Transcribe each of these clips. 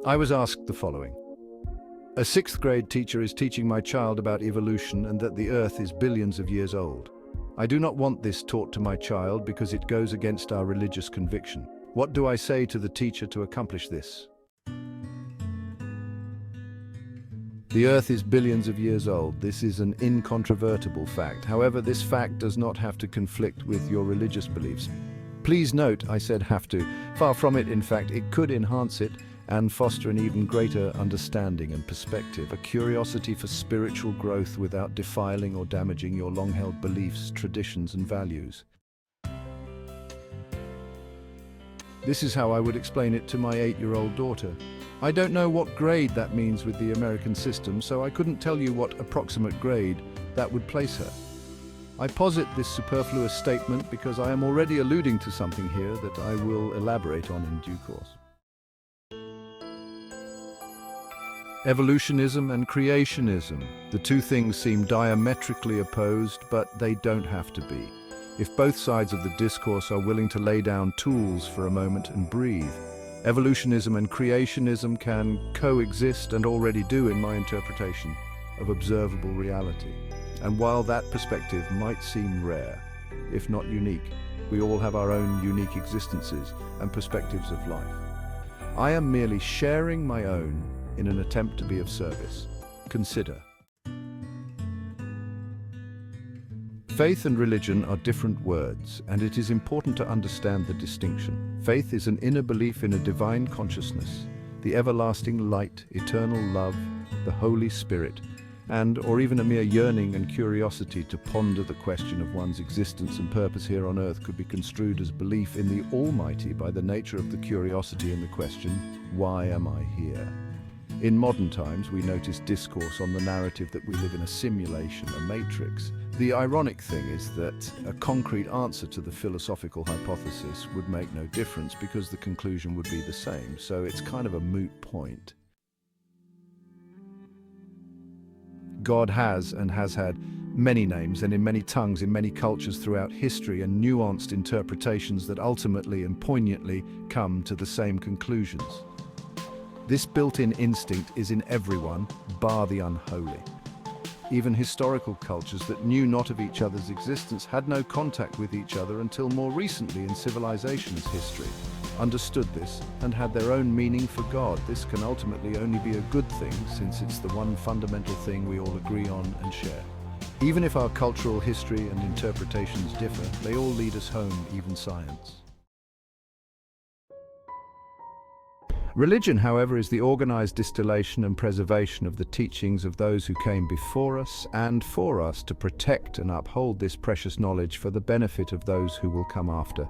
I was asked the following. A sixth-grade teacher is teaching my child about evolution and that the Earth is billions of years old. I do not want this taught to my child because it goes against our religious conviction. What do I say to the teacher to accomplish this? The Earth is billions of years old. This is an incontrovertible fact. However, this fact does not have to conflict with your religious beliefs. Please note, I said have to. Far from it, in fact, it could enhance it and foster an even greater understanding and perspective, a curiosity for spiritual growth without defiling or damaging your long-held beliefs, traditions, and values. This is how I would explain it to my 8-year-old daughter. I don't know what grade that means with the American system, so I couldn't tell you what approximate grade that would place her. I posit this superfluous statement because I am already alluding to something here that I will elaborate on in due course. Evolutionism and creationism. The two things seem diametrically opposed, but they don't have to be. If both sides of the discourse are willing to lay down tools for a moment and breathe, evolutionism and creationism can coexist and already do in my interpretation of observable reality. And while that perspective might seem rare, if not unique, we all have our own unique existences and perspectives of life. I am merely sharing my own in an attempt to be of service. Consider. Faith and religion are different words, and it is important to understand the distinction. Faith is an inner belief in a divine consciousness, the everlasting light, eternal love, the Holy Spirit, or even a mere yearning and curiosity to ponder the question of one's existence and purpose here on earth could be construed as belief in the Almighty by the nature of the curiosity in the question, why am I here? In modern times, we notice discourse on the narrative that we live in a simulation, a matrix. The ironic thing is that a concrete answer to the philosophical hypothesis would make no difference because the conclusion would be the same, so it's kind of a moot point. God has and has had many names and in many tongues in many cultures throughout history and nuanced interpretations that ultimately and poignantly come to the same conclusions. This built-in instinct is in everyone, bar the unholy. Even historical cultures that knew not of each other's existence had no contact with each other until more recently in civilization's history, understood this and had their own meaning for God. This can ultimately only be a good thing since it's the one fundamental thing we all agree on and share. Even if our cultural history and interpretations differ, they all lead us home, even science. Religion, however, is the organized distillation and preservation of the teachings of those who came before us and for us to protect and uphold this precious knowledge for the benefit of those who will come after.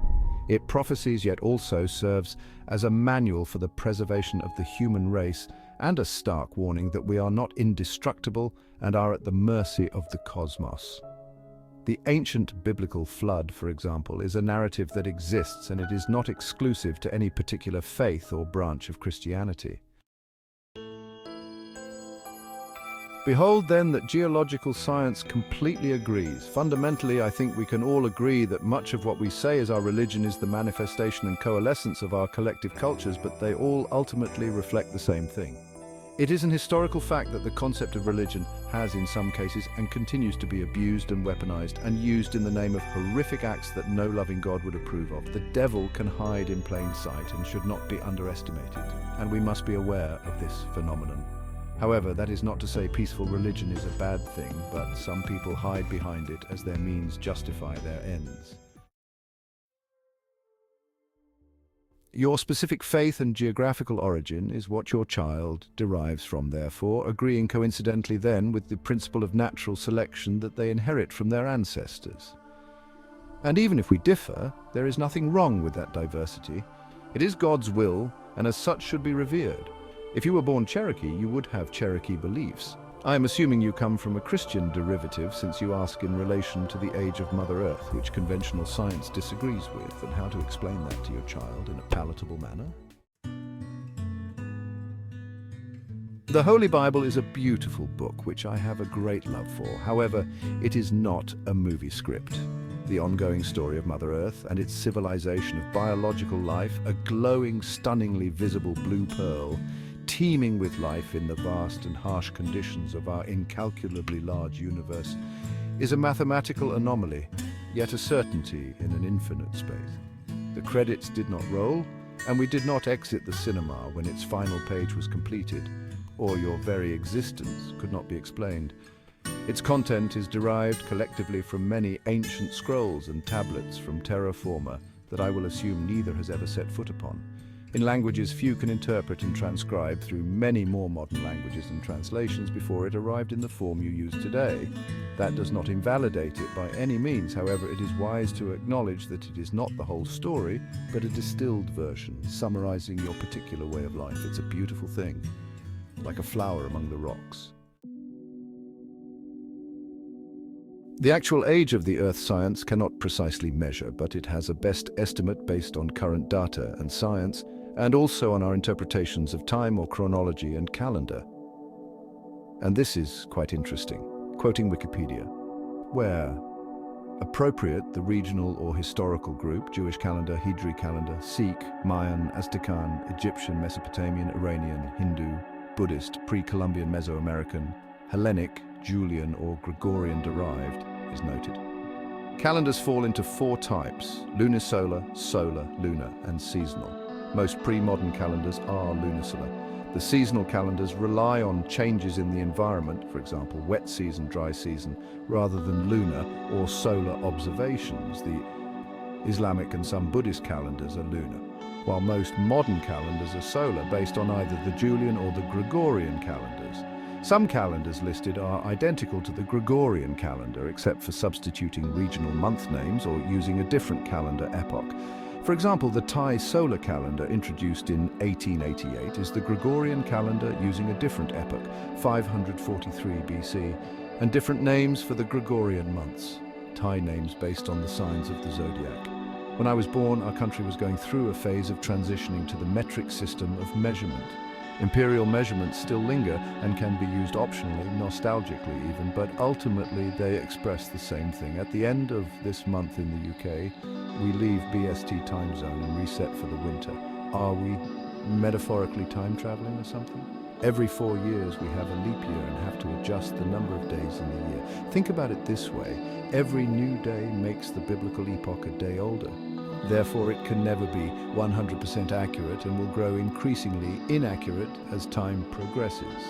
It prophesies yet also serves as a manual for the preservation of the human race and a stark warning that we are not indestructible and are at the mercy of the cosmos. The ancient biblical flood, for example, is a narrative that exists and it is not exclusive to any particular faith or branch of Christianity. Behold then that geological science completely agrees. Fundamentally, I think we can all agree that much of what we say is our religion is the manifestation and coalescence of our collective cultures, but they all ultimately reflect the same thing. It is an historical fact that the concept of religion has in some cases and continues to be abused and weaponized and used in the name of horrific acts that no loving God would approve of. The devil can hide in plain sight and should not be underestimated, and we must be aware of this phenomenon. However, that is not to say peaceful religion is a bad thing, but some people hide behind it as their means justify their ends. Your specific faith and geographical origin is what your child derives from, therefore, agreeing coincidentally then with the principle of natural selection that they inherit from their ancestors. And even if we differ, there is nothing wrong with that diversity. It is God's will, and as such should be revered. If you were born Cherokee, you would have Cherokee beliefs. I am assuming you come from a Christian derivative, since you ask in relation to the age of Mother Earth, which conventional science disagrees with, and how to explain that to your child in a palatable manner. The Holy Bible is a beautiful book, which I have a great love for. However, it is not a movie script. The ongoing story of Mother Earth and its civilization of biological life, a glowing, stunningly visible blue pearl, teeming with life in the vast and harsh conditions of our incalculably large universe, is a mathematical anomaly, yet a certainty in an infinite space. The credits did not roll, and we did not exit the cinema when its final page was completed, or your very existence could not be explained. Its content is derived collectively from many ancient scrolls and tablets from terra firma that I will assume neither has ever set foot upon, in languages few can interpret and transcribe through many more modern languages and translations before it arrived in the form you use today. That does not invalidate it by any means, however, it is wise to acknowledge that it is not the whole story, but a distilled version, summarizing your particular way of life. It's a beautiful thing, like a flower among the rocks. The actual age of the Earth science cannot precisely measure, but it has a best estimate based on current data and science, and also on our interpretations of time or chronology and calendar. And this is quite interesting, quoting Wikipedia, where appropriate, the regional or historical group, Jewish calendar, Hijri calendar, Sikh, Mayan, Aztecan, Egyptian, Mesopotamian, Iranian, Hindu, Buddhist, pre-Columbian, Mesoamerican, Hellenic, Julian or Gregorian derived, is noted. Calendars fall into four types: lunisolar, solar, lunar, and seasonal. Most pre-modern calendars are lunisolar. The seasonal calendars rely on changes in the environment, for example, wet season, dry season, rather than lunar or solar observations. The Islamic and some Buddhist calendars are lunar, while most modern calendars are solar, based on either the Julian or the Gregorian calendars. Some calendars listed are identical to the Gregorian calendar, except for substituting regional month names or using a different calendar epoch. For example, the Thai solar calendar, introduced in 1888, is the Gregorian calendar using a different epoch, 543 BC, and different names for the Gregorian months, Thai names based on the signs of the zodiac. When I was born, our country was going through a phase of transitioning to the metric system of measurement. Imperial measurements still linger and can be used optionally, nostalgically even, but ultimately they express the same thing. At the end of this month in the UK, we leave BST time zone and reset for the winter. Are we metaphorically time traveling or something? Every 4 years we have a leap year and have to adjust the number of days in the year. Think about it this way: every new day makes the biblical epoch a day older. Therefore, it can never be 100% accurate and will grow increasingly inaccurate as time progresses.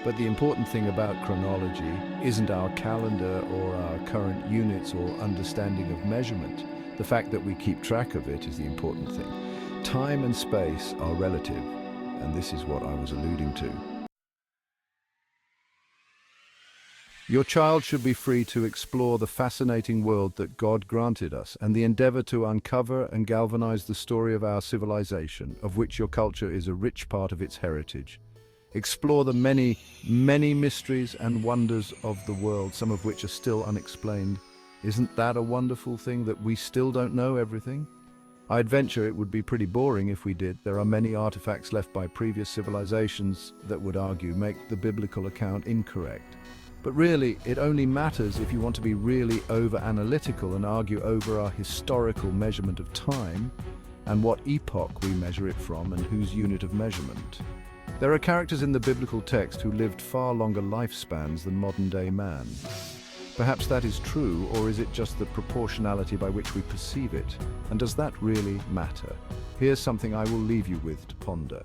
But the important thing about chronology isn't our calendar or our current units or understanding of measurement. The fact that we keep track of it is the important thing. Time and space are relative, and this is what I was alluding to. Your child should be free to explore the fascinating world that God granted us and the endeavor to uncover and galvanize the story of our civilization, of which your culture is a rich part of its heritage. Explore the many, many mysteries and wonders of the world, some of which are still unexplained. Isn't that a wonderful thing, that we still don't know everything? I'd venture it would be pretty boring if we did. There are many artifacts left by previous civilizations that would argue make the biblical account incorrect. But really, it only matters if you want to be really over-analytical and argue over our historical measurement of time and what epoch we measure it from and whose unit of measurement. There are characters in the biblical text who lived far longer lifespans than modern-day man. Perhaps that is true, or is it just the proportionality by which we perceive it? And does that really matter? Here's something I will leave you with to ponder.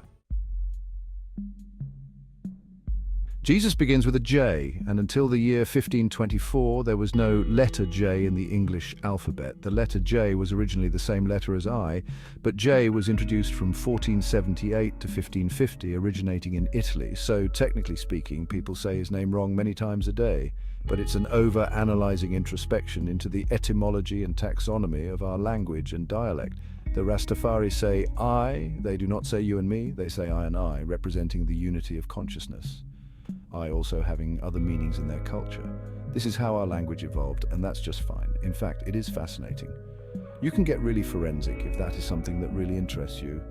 Jesus begins with a J, and until the year 1524, there was no letter J in the English alphabet. The letter J was originally the same letter as I, but J was introduced from 1478 to 1550, originating in Italy. So, technically speaking, people say his name wrong many times a day, but it's an over-analyzing introspection into the etymology and taxonomy of our language and dialect. The Rastafari say I, they do not say you and me, they say I and I, representing the unity of consciousness. I also having other meanings in their culture. This is how our language evolved, and that's just fine. In fact, it is fascinating. You can get really forensic if that is something that really interests you.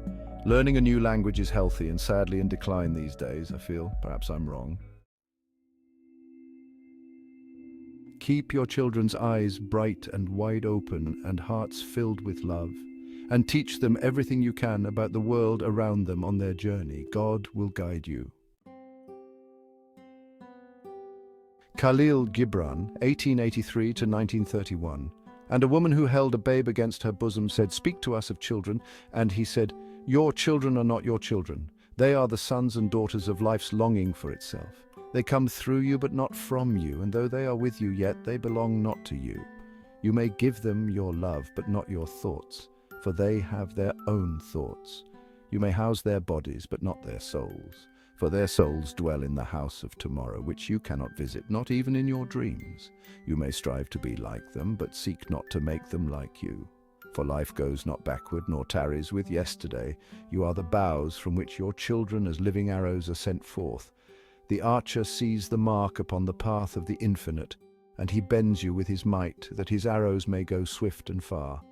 Learning a new language is healthy and sadly in decline these days, I feel. Perhaps I'm wrong. Keep your children's eyes bright and wide open and hearts filled with love, and teach them everything you can about the world around them on their journey. God will guide you. Kahlil Gibran, 1883 to 1931, and a woman who held a babe against her bosom said, "Speak to us of children," and he said, "Your children are not your children. They are the sons and daughters of life's longing for itself. They come through you but not from you, and though they are with you, yet they belong not to you. You may give them your love but not your thoughts, for they have their own thoughts. You may house their bodies but not their souls, for their souls dwell in the house of tomorrow, which you cannot visit, not even in your dreams. You may strive to be like them, but seek not to make them like you. For life goes not backward, nor tarries with yesterday. You are the bows from which your children as living arrows are sent forth. The archer sees the mark upon the path of the infinite, and he bends you with his might, that his arrows may go swift and far.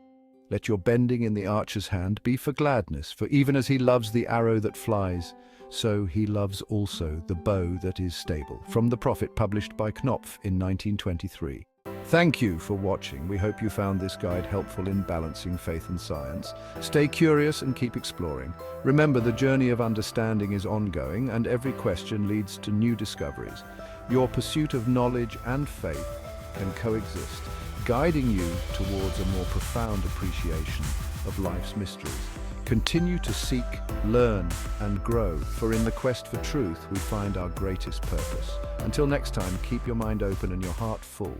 Let your bending in the archer's hand be for gladness, for even as he loves the arrow that flies, so he loves also the bow that is stable." From The Prophet, published by Knopf in 1923. Thank you for watching. We hope you found this guide helpful in balancing faith and science. Stay curious and keep exploring. Remember, the journey of understanding is ongoing, and every question leads to new discoveries. Your pursuit of knowledge and faith can coexist, guiding you towards a more profound appreciation of life's mysteries. Continue to seek, learn, and grow, for in the quest for truth we find our greatest purpose. Until next time, keep your mind open and your heart full.